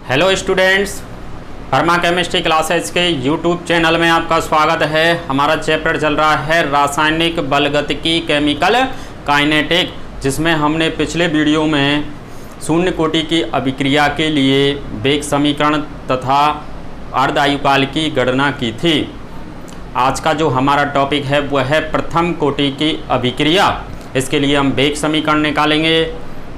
Hello students, फर्मा chemistry classes के YouTube channel में आपका स्वागत है। हमारा चैप्टर चल रहा है रासायनिक बलगतिकी केमिकल काइनेटिक, जिसमें हमने पिछले वीडियो में शून्य कोटि की अभिक्रिया के लिए वेग समीकरण तथा अर्ध आयुकाल की गणना की थी। आज का जो हमारा टॉपिक है वह है प्रथम कोटि की अभिक्रिया। इसके लिए हम वेग समीकरण निकालेंगे,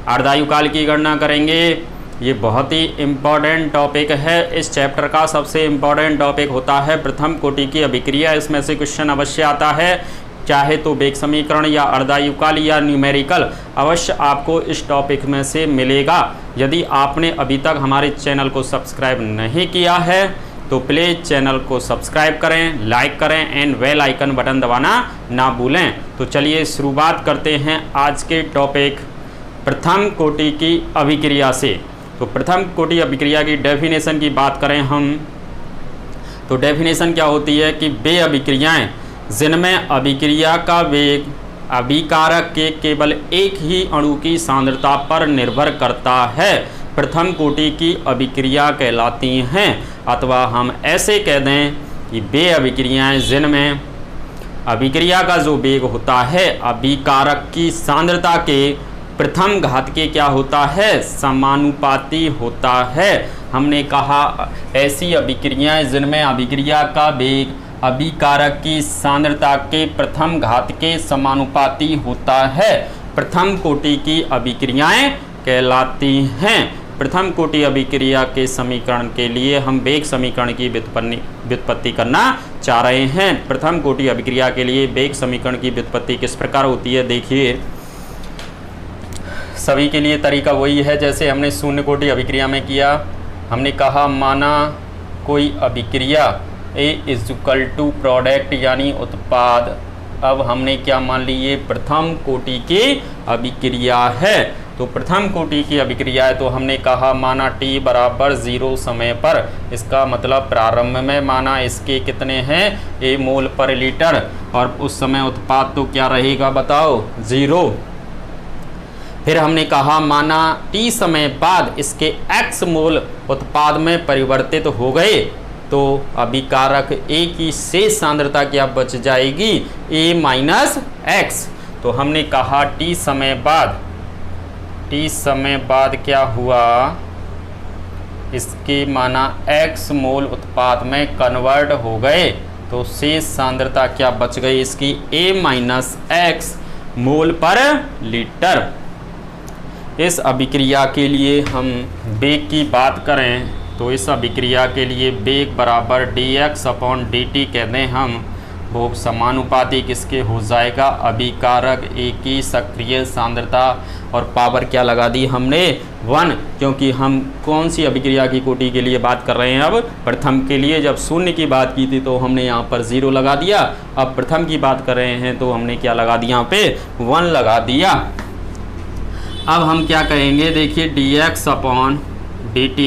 अर्ध आयुकाल की गणना करेंगे। ये बहुत ही इम्पॉर्टेंट टॉपिक है। इस चैप्टर का सबसे इम्पॉर्टेंट टॉपिक होता है प्रथम कोटि की अभिक्रिया। इसमें से क्वेश्चन अवश्य आता है, चाहे तो वेग समीकरण या अर्ध आयुकाल या न्यूमेरिकल, अवश्य आपको इस टॉपिक में से मिलेगा। यदि आपने अभी तक हमारे चैनल को सब्सक्राइब नहीं किया है तो प्लीज़ चैनल को सब्सक्राइब करें, लाइक करें एंड बेल आइकन बटन दबाना ना भूलें। तो चलिए शुरुआत करते हैं आज के टॉपिक प्रथम कोटि की अभिक्रिया से। तो प्रथम कोटि अभिक्रिया की डेफिनेशन की बात करें हम, तो डेफिनेशन क्या होती है कि वे अभिक्रियाएं जिनमें अभिक्रिया का वेग अभिकारक के केवल एक ही अणु की सांद्रता पर निर्भर करता है, प्रथम कोटि की अभिक्रिया कहलाती हैं। अथवा हम ऐसे कह दें कि वे अभिक्रियाएं जिनमें अभिक्रिया का जो वेग होता है अभिकारक की सांद्रता के प्रथम घात के क्या होता है, समानुपाती होता है। हमने कहा ऐसी अभिक्रियाएं जिनमें अभिक्रिया का वेग अभिकारक की सांद्रता के प्रथम घात के समानुपाती होता है, प्रथम कोटि की अभिक्रियाएं कहलाती हैं। प्रथम कोटि अभिक्रिया के समीकरण के लिए हम वेग समीकरण की व्युत्पत्ति करना चाह रहे हैं। प्रथम कोटि अभिक्रिया के लिए वेग समीकरण की व्युत्पत्ति किस प्रकार होती है, देखिए। सभी के लिए तरीका वही है जैसे हमने शून्य कोटि अभिक्रिया में किया। हमने कहा माना कोई अभिक्रिया ए इक्वल टू प्रोडक्ट यानी उत्पाद। अब हमने क्या मान ली, ये प्रथम कोटि की अभिक्रिया है। तो प्रथम कोटि की अभिक्रिया है तो हमने कहा माना t बराबर 0 समय पर, इसका मतलब प्रारंभ में माना इसके कितने हैं, a मोल पर लीटर, और उस समय उत्पाद तो क्या रहेगा बताओ, 0। फिर हमने कहा माना t समय बाद इसके x मोल उत्पाद में परिवर्तित हो गए तो अभिकारक A की शेष सांद्रता क्या बच जाएगी, A माइनस x। तो हमने कहा t समय बाद क्या हुआ, इसके माना x मोल उत्पाद में कन्वर्ट हो गए तो शेष सांद्रता क्या बच गई इसकी, A माइनस x मोल पर लीटर। इस अभिक्रिया के लिए हम वेग की बात करें तो इस अभिक्रिया के लिए वेग बराबर dx अपॉन dt कहते हैं हम, वो समानुपाती किसके हो जाएगा, अभिकारक A की सक्रिय सांद्रता, और पावर क्या लगा दी हमने, 1, क्योंकि हम कौन सी अभिक्रिया की कोटि के लिए बात कर रहे हैं, अब प्रथम के लिए। जब शून्य की बात की थी तो हमने यहाँ पर 0 लगा दिया, अब प्रथम की बात कर रहे हैं तो हमने क्या लगा दिया, यहाँ पे 1 लगा दिया। अब हम क्या कहेंगे, देखिए dx upon dt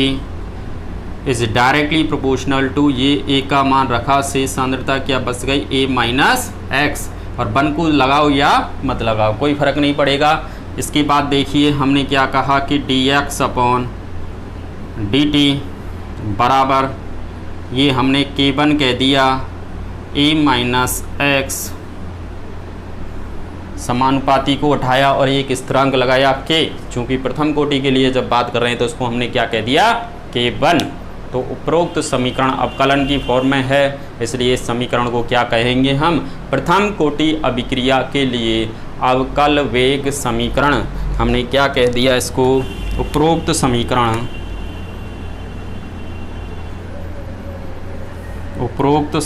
is directly proportional to, ये a का मान रखा, से सांद्रता क्या बच गई, a माइनस x, और 1 को लगाओ या मत लगाओ कोई फर्क नहीं पड़ेगा। इसके बाद देखिए हमने क्या कहा कि dx अपॉन dt बराबर, ये हमने k1 कह दिया, a माइनस x, समानुपाती को उठाया और एक स्थिरांक लगाया k, चूँकि प्रथम कोटि के लिए जब बात कर रहे हैं तो इसको हमने क्या कह दिया, k1। तो उपरोक्त समीकरण अवकलन की फॉर्म में है, इसलिए इस समीकरण को क्या कहेंगे हम, प्रथम कोटि अभिक्रिया के लिए अवकल वेग समीकरण। हमने क्या कह दिया इसको, उपरोक्त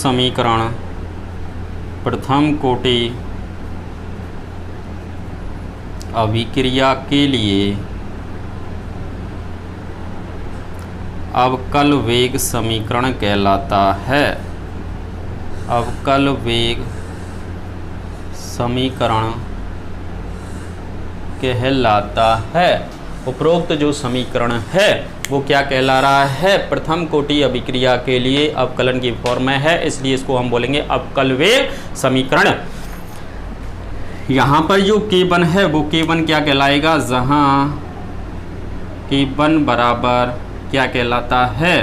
समीकरण प्रथम कोटि अभिक्रिया के लिए अवकल वेग समीकरण कहलाता है, अवकल वेग समीकरण कहलाता है। उपरोक्त जो समीकरण है वो क्या कहला रहा है, प्रथम कोटि अभिक्रिया के लिए अवकलन की फॉर्म में है, इसलिए इसको हम बोलेंगे अवकल वेग समीकरण। यहाँ पर जो k1 है वो k1 क्या कहलाएगा, जहाँ k1 बराबर क्या कहलाता है?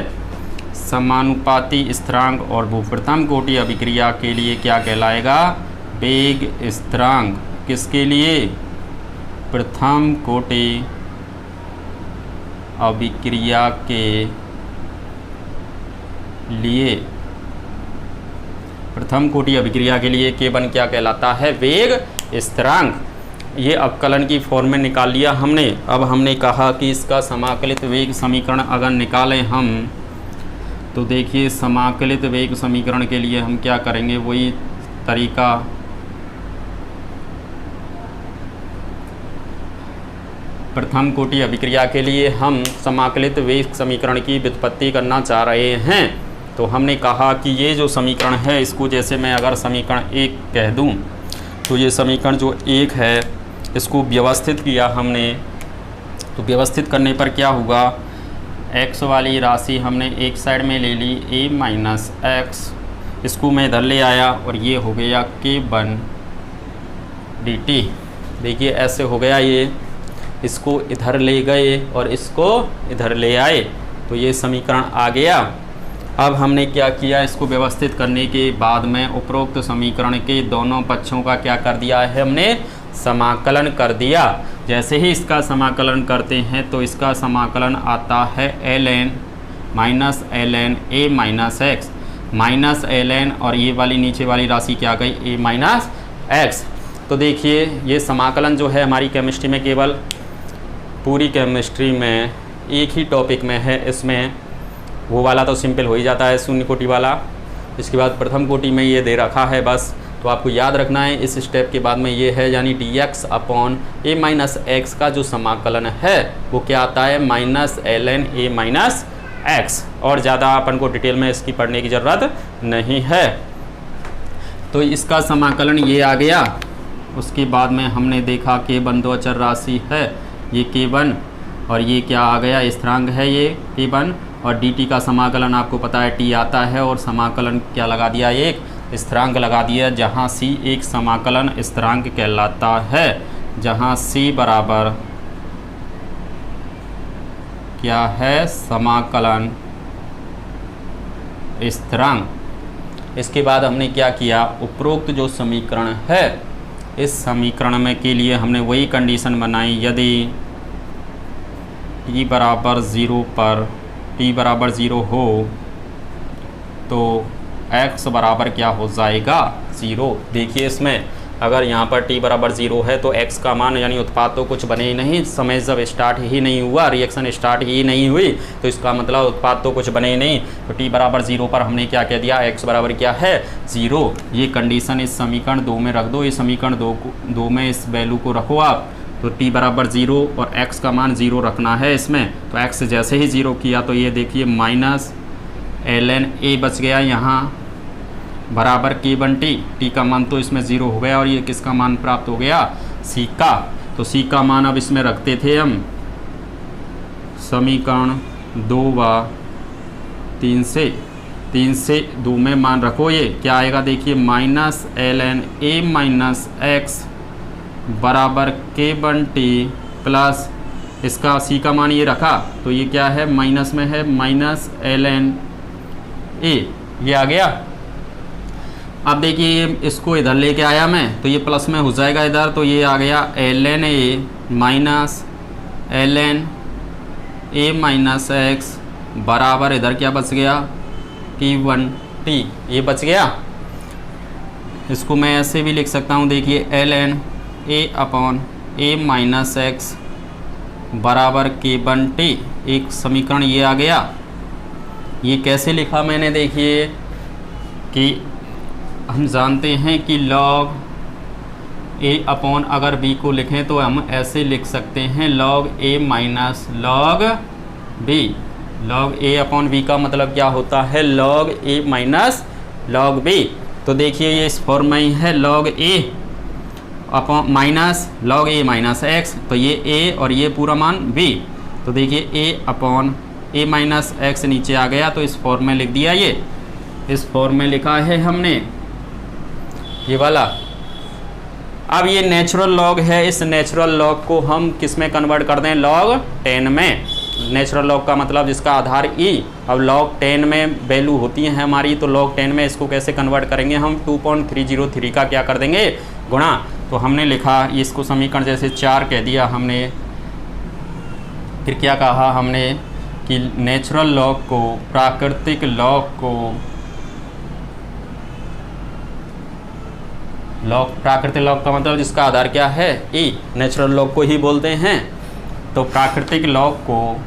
समानुपाती स्थिरांक। और वो प्रथम कोटि अभिक्रिया के लिए क्या कहलाएगा? वेग स्थिरांक। किसके लिए? प्रथम कोटि अभिक्रिया के लिए। प्रथम कोटि अभिक्रिया के लिए K1 क्या कहलाता है? वेग स्थिरांक। ये अवकलन की फॉर्म में निकाल लिया हमने। अब हमने कहा कि इसका समाकलित वेग समीकरण अगर निकालें हम, तो देखिए समाकलित वेग समीकरण के लिए हम क्या करेंगे, वही तरीका प्रथम कोटि अभिक्रिया के लिए हम समाकलित वेग समीकरण की व्युत्पत्ति करना चाह रहे हैं। तो हमने कहा कि ये जो समीकरण है इसको जैसे मैं अगर समीकरण 1 कह दूं, तो ये समीकरण जो 1 है इसको व्यवस्थित किया हमने। तो व्यवस्थित करने पर क्या हुआ, x वाली राशि हमने एक साइड में ले ली a माइनस एक्स, इसको मैं इधर ले आया और ये हो गया K1 dt। देखिए ऐसे हो गया, ये इसको इधर ले गए और इसको इधर ले आए, तो ये समीकरण आ गया। अब हमने क्या किया, इसको व्यवस्थित करने के बाद में उपरोक्त समीकरण के दोनों पक्षों का क्या कर दिया है, हमने समाकलन कर दिया। जैसे ही इसका समाकलन करते हैं तो इसका समाकलन आता है ln minus ln a minus x minus ln, और ये वाली नीचे वाली राशि क्या गई a माइनस एक्स। तो देखिए ये समाकलन जो है हमारी केमिस्ट्री में, केवल पूरी केमिस्ट्री में एक ही टॉपिक में है, इसमें वो वाला तो सिंपल हो ही जाता है शून्य कोटि वाला। इसके बाद प्रथम कोटि में ये दे रखा है बस, तो आपको याद रखना है इस स्टेप के बाद में ये है, यानी dx upon a minus x का जो समाकलन है वो क्या आता है, minus ln a minus x. और ज़्यादा अपन को डिटेल में इसकी पढ़ने की ज़रूरत नहीं है। तो इसका समाकलन ये आ गया। उसके बाद में हमने देखा K1 दो अचर राशि है, ये K1 और ये क्या आ गया, स्थिरांक है ये K1, और dt का समाकलन आपको पता है t आता है, और समाकलन क्या लगा दिया, एक स्थिरांक लगा दिया, जहाँ c एक समाकलन स्थिरांक कहलाता है, जहाँ c बराबर क्या है, समाकलन स्थिरांक। इसके बाद हमने क्या किया, उपरोक्त जो समीकरण है इस समीकरण में के लिए हमने वही कंडीशन बनाई, यदि t बराबर 0 पर t बराबर 0 हो तो x बराबर क्या हो जाएगा, 0। देखिए इसमें अगर यहाँ पर t बराबर 0 है तो x का मान यानी उत्पाद तो कुछ बने ही नहीं, समय जब स्टार्ट ही नहीं हुआ, रिएक्शन स्टार्ट ही नहीं हुई, तो इसका मतलब उत्पाद तो कुछ बने ही नहीं। तो t बराबर 0 पर हमने क्या कह दिया, x बराबर क्या है, 0। ये कंडीशन इस समीकरण 2 में रख दो, इस समीकरण 2 में इस वैल्यू को रखो आप। तो t बराबर 0 और x का मान 0 रखना है इसमें। तो x जैसे ही 0 किया तो ये देखिए माइनस ln a बच गया यहाँ, बराबर K1 t का मान तो इसमें 0 हो गया, और ये किसका मान प्राप्त हो गया, c का। तो c का मान अब इसमें रखते थे हम, समीकरण 2 व 3 से 2 में मान रखो, ये क्या आएगा देखिए, minus ln a minus x बराबर K1 t प्लस इसका c का मान ये रखा, तो ये क्या है, माइनस में है, माइनस ln a, ये आ गया। अब देखिए इसको इधर लेके आया मैं, तो ये प्लस में हो जाएगा इधर, तो ये आ गया ln a minus ln a minus x बराबर इधर क्या बच गया, K1 t, ये बच गया। इसको मैं ऐसे भी लिख सकता हूँ, देखिए ln a upon a minus x बराबर K1 t, एक समीकरण ये आ गया। ये कैसे लिखा मैंने, देखिए कि हम जानते हैं कि log a अपॉन अगर b को लिखें तो हम ऐसे लिख सकते हैं, log a minus log b। log a upon b का मतलब क्या होता है, log a minus log b। तो देखिए ये इस फॉर्म में ही है, log a upon minus log a minus x, तो ये a और ये पूरा मान b। तो देखिए a upon a minus x नीचे आ गया, तो इस फॉर्म में लिख दिया, ये इस फॉर्म में लिखा है हमने ये वाला। अब ये नेचुरल लॉग है, इस नेचुरल लॉग को हम किस में कन्वर्ट कर दें, log 10 में। नेचुरल लॉग का मतलब जिसका आधार ई। अब log 10 में वैल्यू होती है हमारी, तो log 10 में इसको कैसे कन्वर्ट करेंगे हम, 2.303 का क्या कर देंगे, गुणा। तो हमने लिखा इसको समीकरण जैसे 4 कह दिया हमने, फिर क्या कहा हमने कि नेचुरल लॉग को प्राकृतिक लॉग को प्राकृतिक लॉग का मतलब जिसका आधार क्या है, ई, नेचुरल लॉग को ही बोलते हैं। तो प्राकृतिक लॉग को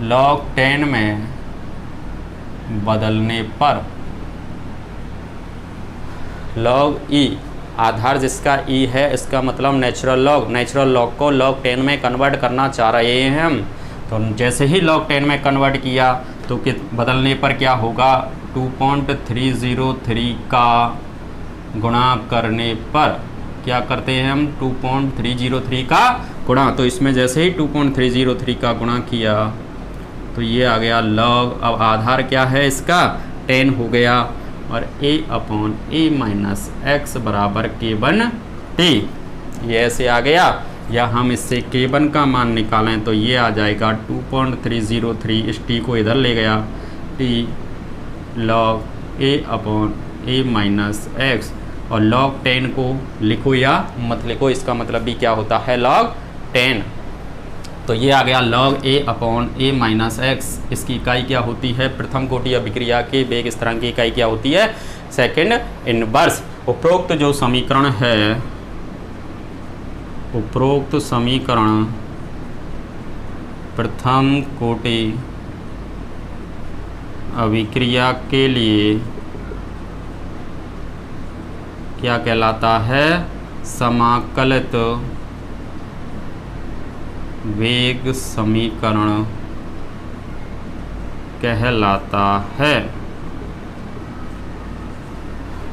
log 10 में बदलने पर log e, आधार जिसका e है, इसका मतलब नेचुरल लॉग को log 10 में कन्वर्ट करना चाह रहे हैं हम। तो जैसे ही log 10 में कन्वर्ट किया तो बदलने पर क्या होगा, 2.303 का गुणा करने पर क्या करते हैं हम, 2.303 का गुणा। तो इसमें जैसे ही 2.303 का गुणा किया तो ये आ गया log, अब आधार क्या है इसका, 10 हो गया, और a/a-x बराबर k1t, ये ऐसे आ गया। या हम इससे k1 का मान निकालें तो ये आ जाएगा 2.303, इस t को इधर ले गया, t log a/a-x, और log 10 को लिखो या मत लिखो, इसका मतलब भी क्या होता है, log 10। तो ये आ गया log a/a-x, इसकी इकाई क्या होती है, प्रथम कोटि अभिक्रिया के वेग स्थिरांक की इकाई क्या होती है, सेकंड इनवर्स। उपरोक्त जो समीकरण है, उपरोक्त समीकरण प्रथम कोटि अभिक्रिया के लिए क्या कहलाता है, समाकलित वेग समीकरण कहलाता है।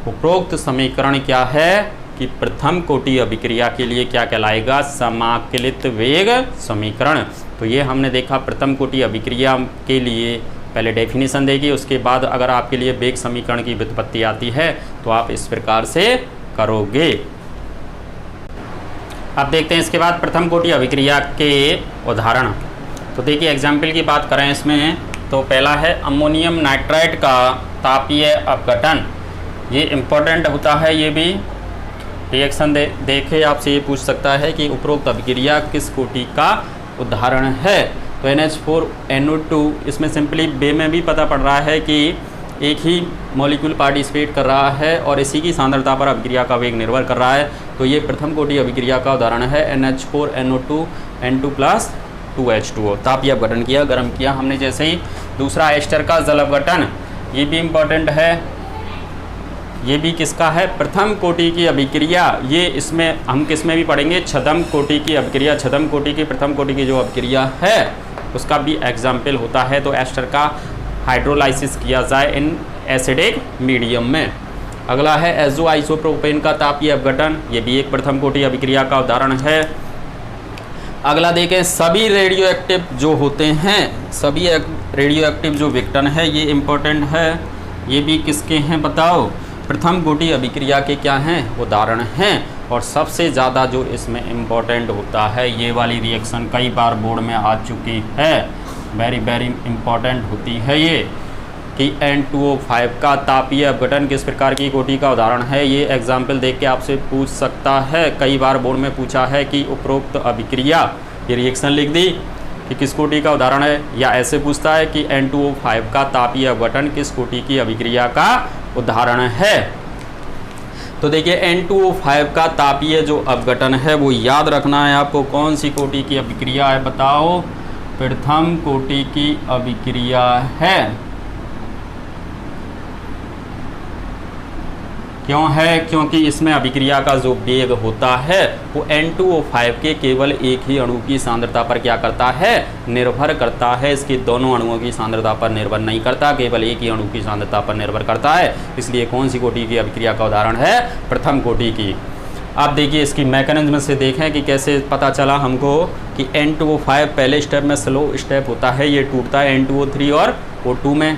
उपरोक्त समीकरण क्या है कि प्रथम कोटि अभिक्रिया के लिए क्या कहलाएगा, समाकलित वेग समीकरण। तो ये हमने देखा प्रथम कोटि अभिक्रिया के लिए पहले डेफिनेशन देगी, उसके बाद अगर आपके लिए वेग समीकरण की व्युत्पत्ति आती है तो आप इस प्रकार से करोगे। अब देखते हैं इसके बाद प्रथम कोटि अभिक्रिया के उदाहरण। तो देखिए एग्जाम्पल की बात करें इसमें, तो पहला है अमोनियम नाइट्राइट का तापीय अपघटन। ये इम्पोर्टेंट होता है, ये भी रिएक्शन देखे आपसे ये पूछ सकता है कि उपरोक्त अभिक्रिया किस कोटि का उदाहरण है। तो NH4NO2, इसमें सिंपली बे में भी पता पड़ रहा है कि एक ही मॉलिक्यूल पार्टिसिपेट कर रहा है और इसी की सांद्रता पर अभिक्रिया का वेग निर्भर कर रहा है। तो ये प्रथम कोटि अभिक्रिया का उदाहरण है, NH4NO2 N2+2H2O। तापीय अपघटन किया, गर्म किया हमने जैसे ही। दूसरा एस्टर का जल अपघटन, ये भी इम्पोर्टेंट है, ये भी किसका है, प्रथम कोटि की अभिक्रिया। ये इसमें हम किस में भी पढ़ेंगे, छद्म कोटि की अभिक्रिया। छद्म कोटि की प्रथम कोटि की जो अभिक्रिया है उसका भी एग्जाम्पल होता है। तो एस्टर का हाइड्रोलाइसिस किया जाए इन एसिडिक मीडियम में। अगला है एजो आइसोप्रोपेन का तापीय अपघटन, ये भी एक प्रथम कोटि अभिक्रिया का उदाहरण है। अगला देखें, सभी रेडियो एक्टिव जो होते हैं, सभी रेडियो एक्टिव जो विघटन है, ये इम्पोर्टेंट है। ये भी किसके हैं बताओ, प्रथम कोटि अभिक्रिया के क्या हैं, उदाहरण हैं। और सबसे ज़्यादा जो इसमें इम्पोर्टेंट होता है, ये वाली रिएक्शन कई बार बोर्ड में आ चुकी है, वेरी वेरी इम्पोर्टेंट होती है ये, कि N2O5 का तापीय अपघटन किस प्रकार की कोटि का उदाहरण है। ये एग्जाम्पल देख के आपसे पूछ सकता है, कई बार बोर्ड में पूछा है कि उपरोक्त अभिक्रिया, ये रिएक्शन लिख दी कि किस कोटि का उदाहरण है, या ऐसे पूछता है कि N2O5 का तापीय अपघटन किस कोटि की अभिक्रिया का उदाहरण है। तो देखिए N2O5 का तापीय जो अपघटन है वो याद रखना है आपको, कौन सी कोटि की अभिक्रिया है बताओ, प्रथम कोटि की अभिक्रिया है। क्यों है, क्योंकि इसमें अभिक्रिया का जो वेग होता है वो N2O5 के केवल एक ही अणु की सांद्रता पर क्या करता है, निर्भर करता है। इसके दोनों अणुओं की सांद्रता पर निर्भर नहीं करता, केवल एक ही अणु की सांद्रता पर निर्भर करता है। इसलिए कौन सी कोटि की अभिक्रिया का उदाहरण है, प्रथम कोटि की। आप देखिए इसकी मैकेनिज्म से देखें कि कैसे पता चला हमको कि N2O5 पहले स्टेप में स्लो स्टेप होता है, ये टूटता है N2O3 और O2 में।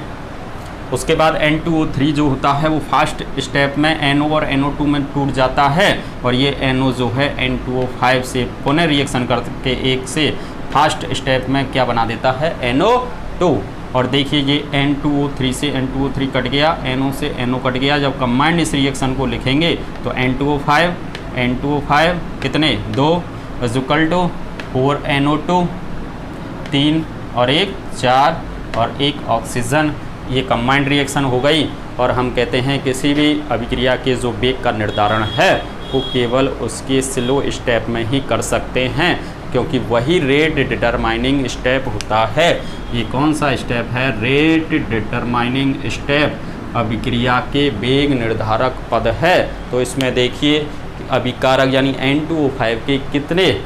उसके बाद N2O3 जो होता है वो फास्ट स्टेप में NO और NO2 में टूट जाता है, और ये NO जो है N2O5 से पुनः रिएक्शन करके एक से फर्स्ट स्टेप में क्या बना देता है, NO2। और देखिए ये N2O3 से N2O3 कट गया, NO से NO कट गया। जब कंबाइंड इस रिएक्शन को लिखेंगे तो N2O5 कितने 2 इक्वल टू 4NO2 3 और 1 4 और 1 ऑक्सीजन। ये कंबाइंड रिएक्शन हो गई। और हम कहते हैं किसी भी अभिक्रिया के जो वेग का निर्धारण है वो केवल उसके स्लो स्टेप में ही कर सकते हैं, क्योंकि वही रेट डिटरमाइनिंग स्टेप होता है। ये कौन सा स्टेप है, रेट डिटरमाइनिंग स्टेप, अभिक्रिया के वेग निर्धारक पद है। तो इसमें देखिए अभिकारक यानी N2O5 के कितने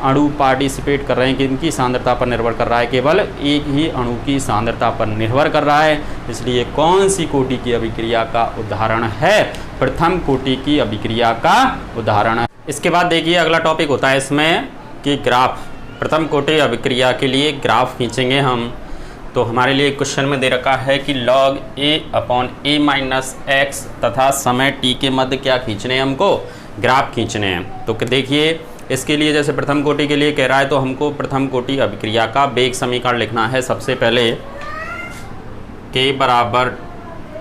अणु पार्टिसिपेट कर रहे हैं, किनकी सांद्रता पर निर्भर कर रहा है, केवल एक ही अणु की सांद्रता पर निर्भर कर रहा है। इसलिए कौन सी कोटि की अभिक्रिया का उदाहरण है, प्रथम कोटि की अभिक्रिया का उदाहरण है। इसके बाद देखिए अगला टॉपिक होता है इसमें कि ग्राफ। प्रथम कोटि अभिक्रिया के लिए ग्राफ खींचेंगे हम। तो हमारे लिए क्वेश्चन में दे रखा है कि log A/A-x तथा समय t के मध्य क्या खींचने हैं, हमको ग्राफ खींचने हैं। तो देखिए इसके लिए जैसे प्रथम कोटि के लिए कह रहा है तो हमको प्रथम कोटि अभिक्रिया का वेग समीकरण लिखना है। सबसे पहले k बराबर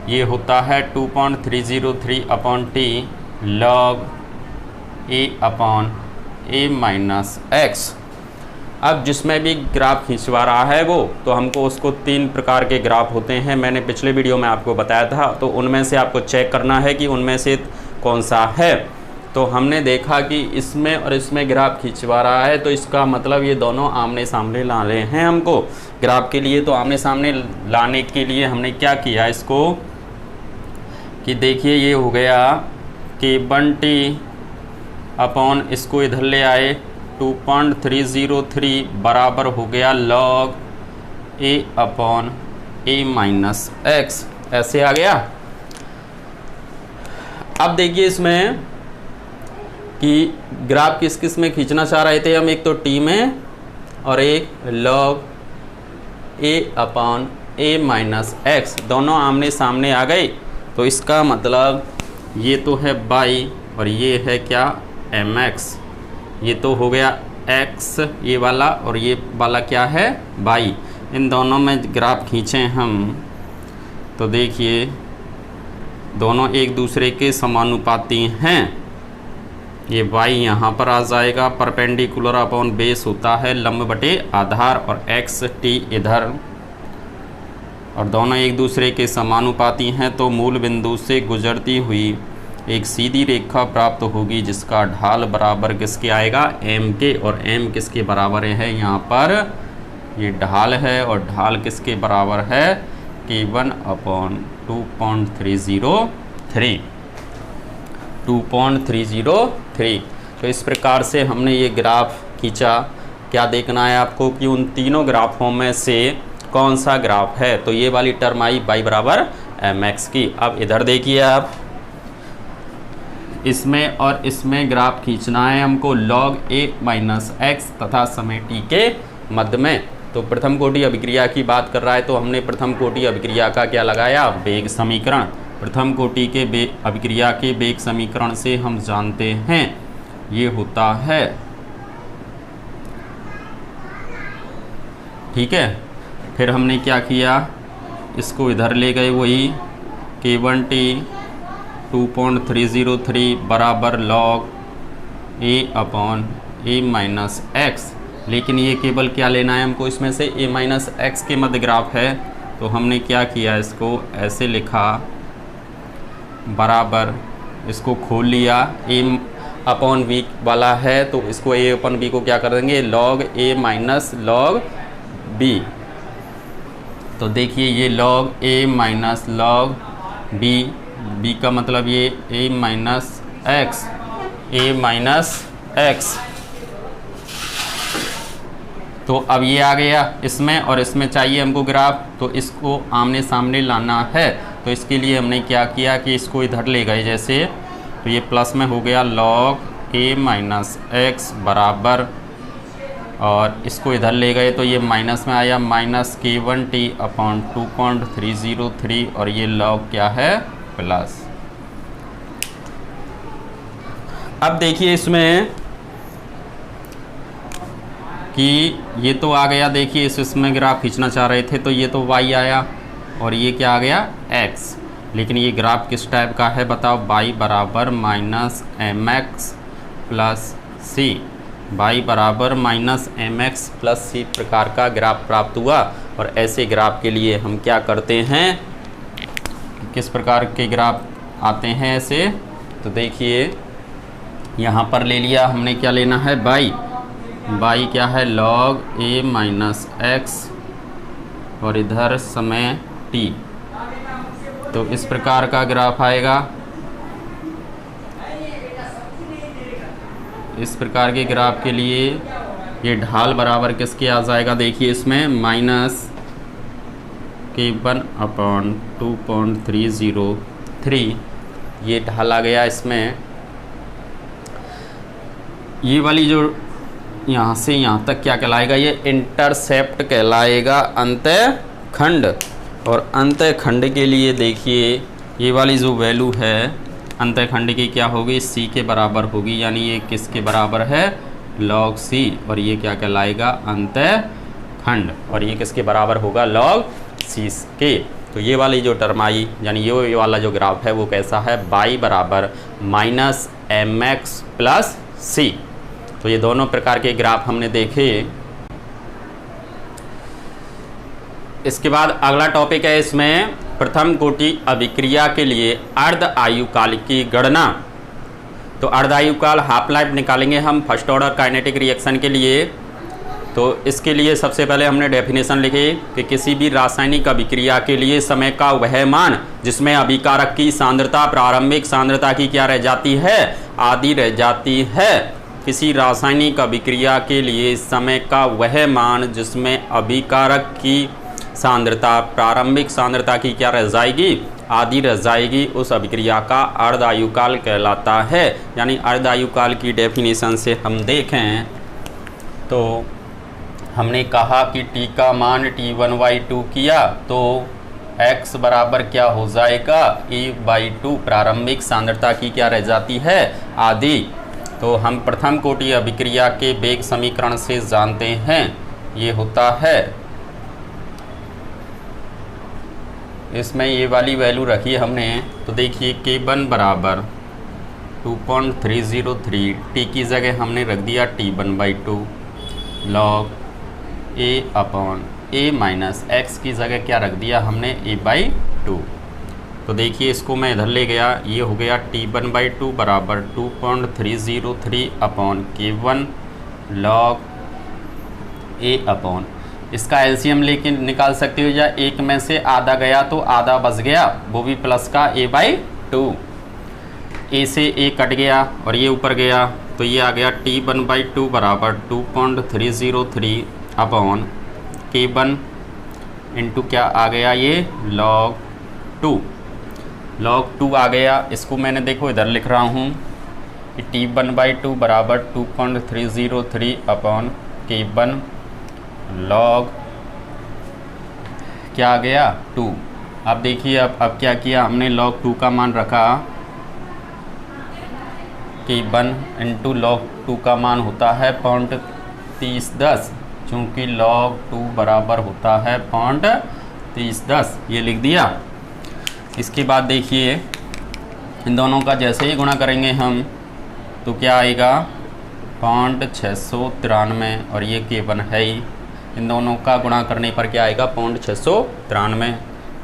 ये होता है 2.303/t log A/A-x। अब जिसमें भी ग्राफ खींचवा रहा है वो, तो हमको उसको 3 प्रकार के ग्राफ होते हैं। मैंने पिछले वीडियो में आपको बताया था, तो उनमें से आपको चेक करना है कि उनमें से कौन सा है। तो हमने देखा कि इसमें और इसमें ग्राफ खिंचवा रहा है, तो इसका मतलब ये दोनों आमने सामने लाने हैं हमको ग्राफ के लिए। तो आमने सामने लाने के लिए हमने क्या किया इसको कि देखिए ये हो गया कि 1t अपॉन इसको इधर ले आए 2.303 बराबर हो गया log A/A-x, ऐसे आ गया। अब देखिए इसमें कि ग्राफ किस किस में खींचना चाह रहे थे हम, एक तो t में और एक log A/A-x, दोनों आमने सामने आ गए। तो इसका मतलब ये तो है y और ये है क्या mx, ये तो हो गया x ये वाला और ये वाला क्या है y। इन दोनों में ग्राफ खींचें हम तो देखिए दोनों एक दूसरे के समानुपाती हैं। ये y यहाँ पर आ जाएगा, परपेंडिकुलर अपॉन बेस होता है लंब बटे आधार, और x t इधर, और दोनों एक दूसरे के समानुपाती हैं। तो मूल बिंदु से गुजरती हुई एक सीधी रेखा प्राप्त होगी जिसका ढाल बराबर किसके आएगा, m के, और m किसके बराबर है, यहाँ पर ये ढाल है और ढाल किसके बराबर है, k1/2.303। तो इस प्रकार से हमने ये ग्राफ खींचा। क्या देखना है आपको कि उन तीनों ग्राफों में से कौन सा ग्राफ है। तो ये वाली टर्म आई y बराबर mx की। अब इधर देखिए आप, इसमें और इसमें ग्राफ खींचना है हमको log A-x तथा समय t के मध्य में। तो प्रथम कोटि अभिक्रिया की बात कर रहा है, तो हमने प्रथम कोटि अभिक्रिया का क्या लगाया, वेग समीकरण। प्रथम कोटि के अभिक्रिया के वेग समीकरण से हम जानते हैं ये होता है, ठीक है। फिर हमने क्या किया, इसको इधर ले गए, वही k1t 2.303 बराबर log A/A-x। लेकिन ये केवल क्या लेना है हमको, इसमें से A-x के मध्य ग्राफ है। तो हमने क्या किया, इसको ऐसे लिखा बराबर, इसको खोल लिया, A/v वाला है तो इसको A/v को क्या कर देंगे, log A minus log b। तो देखिए ये log A minus log b, b का मतलब ये A-x। तो अब ये आ गया इसमें, और इसमें चाहिए हमको ग्राफ, तो इसको आमने सामने लाना है। तो इसके लिए हमने क्या किया कि इसको इधर ले गए जैसे, तो ये प्लस में हो गया log A-x बराबर, और इसको इधर ले गए तो ये माइनस में आया, माइनस k1t/2.303, और ये log क्या है, प्लस। अब देखिए इसमें कि ये तो आ गया, देखिए इसमें ग्राफ खींचना चाह रहे थे तो ये तो y आया और ये क्या आ गया x, लेकिन ये ग्राफ किस टाइप का है बताओ, y बराबर माइनस एम एक्स प्लस सी, y बराबर माइनस एम एक्स प्लस सी प्रकार का ग्राफ प्राप्त हुआ। और ऐसे ग्राफ के लिए हम क्या करते हैं, किस प्रकार के ग्राफ आते हैं ऐसे, तो देखिए यहाँ पर ले लिया हमने, क्या लेना है y क्या है log a माइनस एक्स और इधर समय t, तो इस प्रकार का ग्राफ आएगा। इस प्रकार के ग्राफ के लिए ये ढाल बराबर किसके आ जाएगा, देखिए इसमें माइनस K1/2.303, ये ढाल आ गया इसमें। ये वाली जो यहाँ से यहाँ तक क्या कहलाएगा, ये इंटरसेप्ट कहलाएगा, अंतःखंड। और अंतःखंड के लिए देखिए ये वाली जो वैल्यू है अंतःखंड की क्या होगी, c के बराबर होगी, यानी ये किसके बराबर है log c, और ये क्या कहलाएगा अंतःखंड, और ये किसके बराबर होगा log c के। तो ये वाली जो टर्म आई, यानी ये वाला जो ग्राफ है वो कैसा है, y बराबर माइनस एम एक्स प्लस सी। तो ये दोनों प्रकार के ग्राफ हमने देखे। इसके बाद अगला टॉपिक है इसमें प्रथम कोटि अभिक्रिया के लिए अर्ध आयुकाल की गणना। तो अर्ध आयुकाल हाफ लाइफ निकालेंगे हम फर्स्ट ऑर्डर काइनेटिक रिएक्शन के लिए। तो इसके लिए सबसे पहले हमने डेफिनेशन लिखी कि किसी भी रासायनिक अभिक्रिया के लिए समय का वह मान जिसमें अभिकारक की सांद्रता प्रारंभिक सांद्रता की क्या रह जाती है, आधी रह जाती है। किसी रासायनिक अभिक्रिया के लिए समय का वह मान जिसमें अभिकारक की सांद्रता प्रारंभिक सांद्रता की क्या रह जाएगी, आधी रह जाएगी, उस अभिक्रिया का अर्ध आयुकाल कहलाता है। यानी अर्ध आयुकाल की डेफिनेशन से हम देखें तो हमने कहा कि t का मान T1/2 किया तो x बराबर क्या हो जाएगा, a/2 प्रारंभिक सांद्रता की क्या रह जाती है, आधी। तो हम प्रथम कोटि अभिक्रिया के वेग समीकरण से जानते हैं, ये होता है, इसमें ये वाली वैल्यू रखी हमने। तो देखिए K1 बराबर 2.303, t की जगह हमने रख दिया T1/2 log a minus x की जगह क्या रख दिया हमने a/2। तो देखिए इसको मैं इधर ले गया, ये हो गया T1/2 बराबर 2.303 K1 log a। इसका एलसीएम लेके निकाल सकते हो, या एक में से आधा गया तो आधा बच गया, वो भी प्लस का a/2, a से a कट गया और ये ऊपर गया तो ये आ गया T1/2 बराबर 2.303 K1 इंटू क्या आ गया, ये log 2 आ गया। इसको मैंने देखो इधर लिख रहा हूँ कि T1/2 बराबर 2.303 K1 log क्या आ गया 2। अब देखिए अब क्या किया हमने, log 2 का मान रखा, K1 इंटू log 2 का मान होता है 0.3010, चूँकि log 2 बराबर होता है 0.3010, ये लिख दिया। इसके बाद देखिए इन दोनों का जैसे ही गुणा करेंगे हम तो क्या आएगा 0.693, और ये K1 है ही, इन दोनों का गुणा करने पर क्या आएगा 0.693।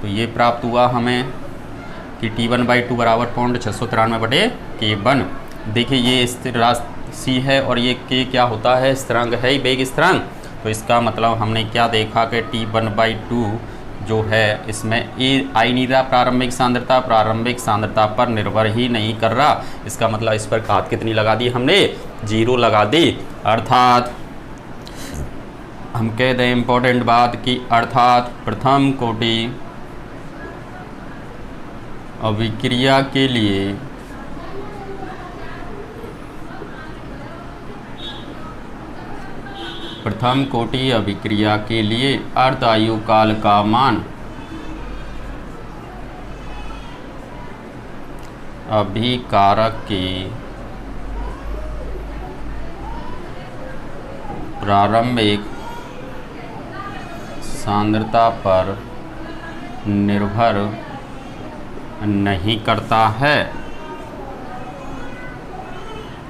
तो ये प्राप्त हुआ हमें कि T1/2 बराबर 0.693 K1। देखिए ये स्थिर राशि है और ये K क्या होता है, स्थिरांक है ही, वेग स्थिरांक। तो इसका मतलब हमने क्या देखा कि T1/2 जो है इसमें आई नहीं रहा, प्रारंभिक सांद्रता पर निर्भर ही नहीं कर रहा। इसका मतलब इस पर घात कितनी लगा दी हमने, 0 लगा दी। अर्थात हम कह दें इम्पोर्टेंट बात कि अर्थात प्रथम कोटि अभिक्रिया के लिए अर्ध आयुकाल का मान अभिकारक की प्रारंभिक सांद्रता पर निर्भर नहीं करता है,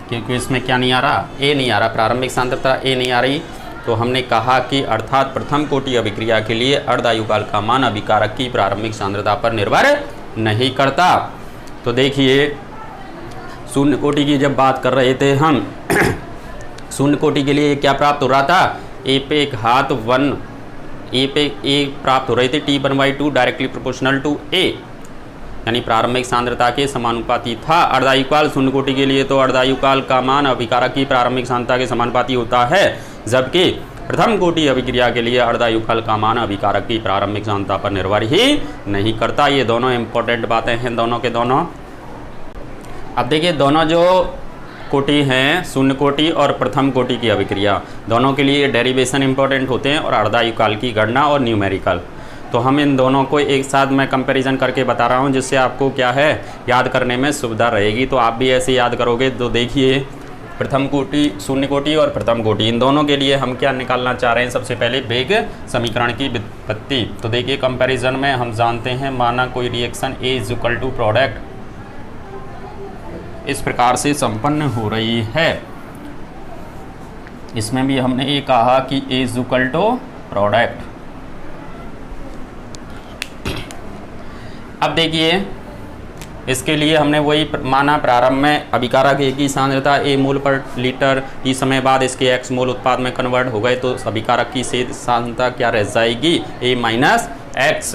क्योंकि इसमें क्या नहीं आ रहा, ए नहीं आ रहा, प्रारंभिक सांद्रता ए नहीं आ रही। तो हमने कहा कि अर्थात प्रथम कोटि अभिक्रिया के लिए अर्धायुकाल का मान अभिकारक की प्रारंभिक सांद्रता पर निर्भर नहीं करता। तो देखिए शून्य कोटि की जब बात कर रहे थे हम शून्य कोटि के लिए क्या प्राप्त हो रहा था, ए पे घात 1 ए पे ए प्राप्त हो रहे थे T1/2 डायरेक्टली प्रोपोर्शनल टू ए, यानी प्रारंभिक सांद्रता के समानुपाती था। अर्धायुकाल शून्य कोटि के लिए तो अर्धायुकाल का मान अभिकारक की प्रारंभिक सांद्रता के समानुपाती होता है, जबकि प्रथम कोटि अभिक्रिया के लिए अर्धायुकाल का मान अभिकारक की प्रारंभिक सांद्रता पर निर्भर ही नहीं करता। ये दोनों इंपॉर्टेंट बातें हैं दोनों के दोनों। अब देखिए दोनों जो कोटि हैं, शून्य कोटि और प्रथम कोटि की अभिक्रिया, दोनों के लिए डेरिवेशन इंपॉर्टेंट होते हैं और अर्धायुकाल की गणना और न्यूमेरिकल। तो हम इन दोनों को एक साथ मैं कंपैरिजन करके बता रहा हूँ, जिससे आपको क्या है याद करने में सुविधा रहेगी। तो आप भी ऐसे याद करोगे। तो देखिए प्रथम कोटि, शून्य कोटि और प्रथम कोटि, इन दोनों के लिए हम क्या निकालना चाह रहे हैं, सबसे पहले वेग समीकरण की व्युत्पत्ति। तो देखिए कंपैरिजन में हम जानते हैं, माना कोई रिएक्शन A = प्रोडक्ट इस प्रकार से संपन्न हो रही है। इसमें भी हमने ये कहा कि A = प्रोडक्ट। अब देखिए इसके लिए हमने वही माना, प्रारंभ में अभिकारक A की सांद्रता A मोल पर लीटर, T समय बाद इसके X मोल उत्पाद में कन्वर्ट हो गए, तो अभिकारक की शेष सांद्रता क्या रह जाएगी, A - X।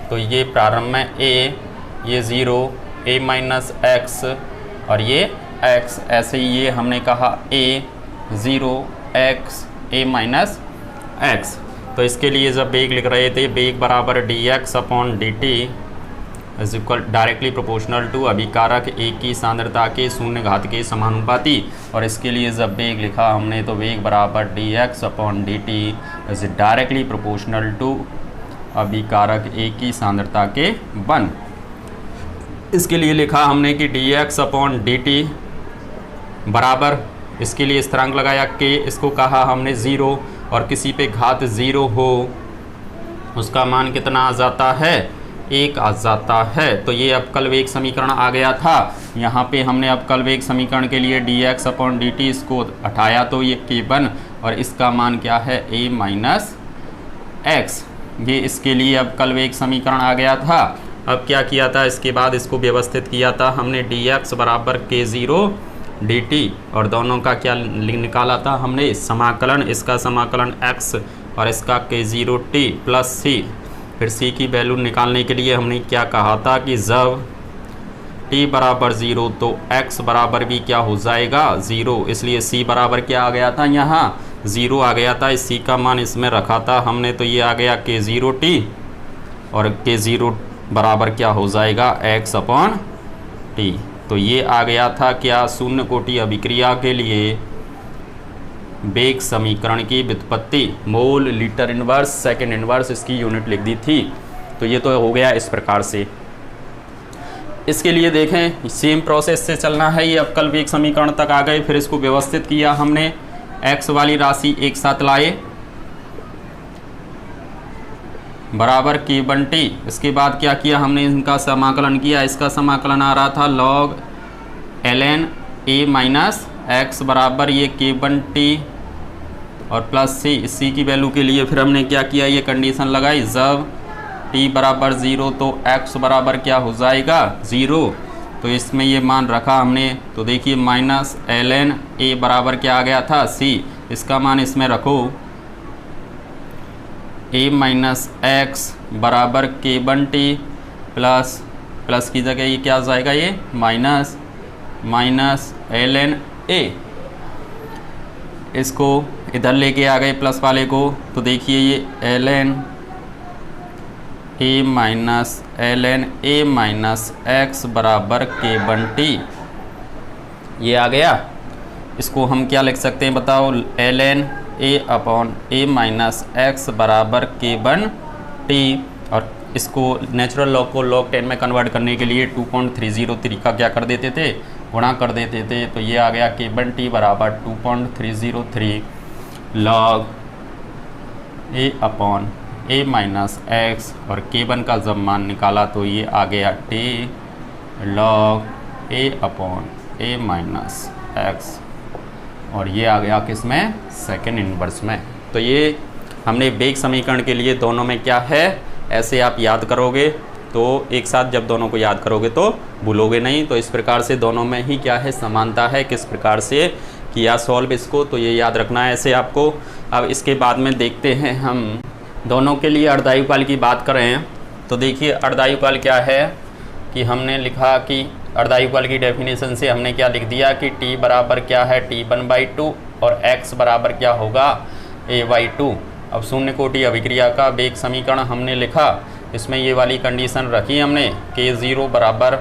तो ये प्रारंभ में A, ये 0, A - X और ये X। ऐसे ही ये हमने कहा A 0 X A - X। तो इसके लिए जब वेग लिख रहे थे, वेग बराबर dx/dt डायरेक्टली प्रोपोर्शनल टू अभिकारक A की सांद्रता के शून्य घात के समानुपाती। और इसके लिए जब वेग लिखा हमने, तो वेग बराबर dx/dt डायरेक्टली प्रोपोर्शनल टू अभिकारक A की सांद्रता के 1। इसके लिए लिखा हमने कि dx/dt बराबर, इसके लिए स्थिरांक लगाया k, इसको कहा हमने 0, और किसी पे घात 0 हो उसका मान कितना आ जाता है, 1 आ जाता है। तो ये अवकल वेग समीकरण आ गया था। यहाँ पे हमने अवकल वेग समीकरण के लिए dx/dt इसको हटाया, तो ये k1 और इसका मान क्या है, A - X। ये इसके लिए अवकल वेग समीकरण आ गया था। अब क्या किया था, इसके बाद इसको व्यवस्थित किया था हमने, dx बराबर k0 dt और दोनों का क्या निकाला था हमने, समाकलन, इसका समाकलन x और इसका k0 t प्लस c। फिर c की वैल्यू निकालने के लिए हमने क्या कहा था कि जब t बराबर 0 तो x बराबर भी क्या हो जाएगा, 0। इसलिए c बराबर क्या आ गया था, यहाँ 0 आ गया था। इस c का मान इसमें रखा था हमने, तो ये आ गया k0 t और k0 बराबर क्या हो जाएगा, x/t। तो ये आ गया था क्या, शून्य कोटि अभिक्रिया के लिए वेग समीकरण की व्युत्पत्ति। मोल, लीटर इनवर्स, सेकंड इनवर्स इसकी यूनिट लिख दी थी। तो ये तो हो गया इस प्रकार से। इसके लिए देखें सेम प्रोसेस से चलना है। ये अवकल वेग समीकरण तक आ गए, फिर इसको व्यवस्थित किया हमने, x वाली राशि एक साथ लाए बराबर k1t। इसके बाद क्या किया हमने, इनका समाकलन किया। इसका समाकलन आ रहा था log ln A - x बराबर ये k1t और प्लस c की वैल्यू के लिए फिर हमने क्या किया, ये कंडीशन लगाई, जब t बराबर 0 तो x बराबर क्या हो जाएगा, 0। तो इसमें ये मान रखा हमने। तो देखिए -ln A बराबर क्या आ गया था, c। इसका मान इसमें रखो, A - x बराबर k1t प्लस की जगह ये क्या आ जाएगा, ये माइनस ln A। इसको इधर लेके आ गए प्लस वाले को, तो देखिए ये ln A x बराबर k1t ये आ गया। इसको हम क्या लिख सकते हैं बताओ, ln A x बराबर k1t। और इसको नेचुरल लॉग को log 10 में कन्वर्ट करने के लिए 2.303 का क्या कर देते थे, गुणा कर देते थे। तो ये आ गया k1t बराबर 2.303 log a upon a minus x, और k1 का जब मान निकाला तो ये आ गया t log a upon a minus x, और ये आ गया किस में, सेकेंड इन्वर्स में। तो ये हमने वेग समीकरण के लिए दोनों में क्या है, ऐसे आप याद करोगे तो एक साथ जब दोनों को याद करोगे तो भूलोगे नहीं। तो इस प्रकार से दोनों में ही क्या है, समानता है, किस प्रकार से किया सॉल्व इसको, तो ये याद रखना है ऐसे आपको। अब इसके बाद में देखते हैं हम दोनों के लिए अर्धायुकाल की बात करें तो देखिए अर्धायुकाल क्या है कि हमने लिखा कि अर्धायुकाल की डेफिनेशन से हमने क्या लिख दिया कि t बराबर क्या है, t1/2 और x बराबर क्या होगा, a/2। अब शून्य कोटि अभिक्रिया का वेग समीकरण हमने लिखा, इसमें ये वाली कंडीशन रखी हमने k0 बराबर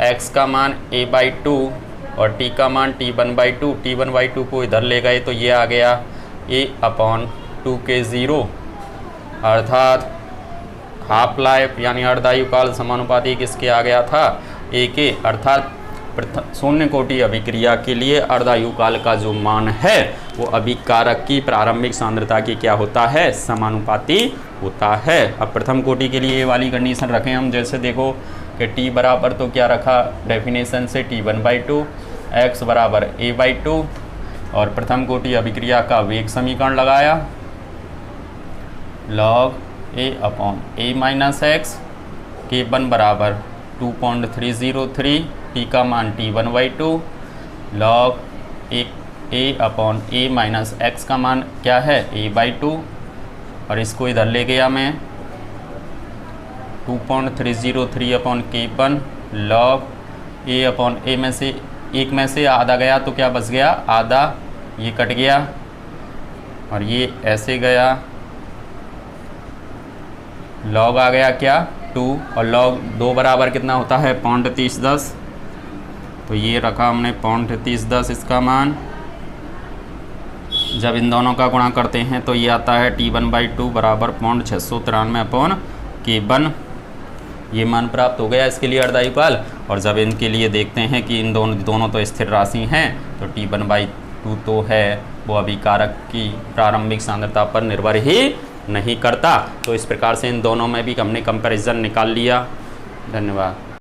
x का मान a/2 और t का मान t1/2। t1/2 को इधर ले गए तो ये आ गया a/2k0, अर्थात हाफ लाइफ यानी अर्धायुकाल समानुपाती किसके आ गया था, a के, अर्थात शून्य कोटि अभिक्रिया के लिए अर्धायुकाल का जो मान है वो अभिकारक की प्रारंभिक सांद्रता की क्या होता है, समानुपाती होता है। अब प्रथम कोटि के लिए ये वाली कंडीशन रखें हम, जैसे देखो कि t बराबर तो क्या रखा डेफिनेशन से t1/2, x बराबर a/2, और प्रथम कोटि अभिक्रिया का वेग समीकरण लगाया log a upon a minus x, k1 बराबर 2.303, t का मान t1/2, log a upon a minus x का मान क्या है, a/2, और इसको इधर ले गया मैं 2.303 upon k1 log a upon a में से एक में से आधा गया तो क्या बच गया, आधा, ये कट गया और ये ऐसे गया, log आ गया क्या 2, और log 2 बराबर कितना होता है 0.3010, तो ये रखा हमने 0.3010 इसका मान। जब इन दोनों का गुणा करते हैं तो ये आता है t1/2 बराबर 0.693 अपॉन k1, ये मान प्राप्त हो गया इसके लिए अर्धायुकाल। और जब इनके लिए देखते हैं कि इन दोनों तो स्थिर राशि हैं तो t1/2 तो है वो अभिकारक की प्रारंभिक सांद्रता पर निर्भर ही नहीं करता। तो इस प्रकार से इन दोनों में भी हमने कंपैरिजन निकाल लिया। धन्यवाद।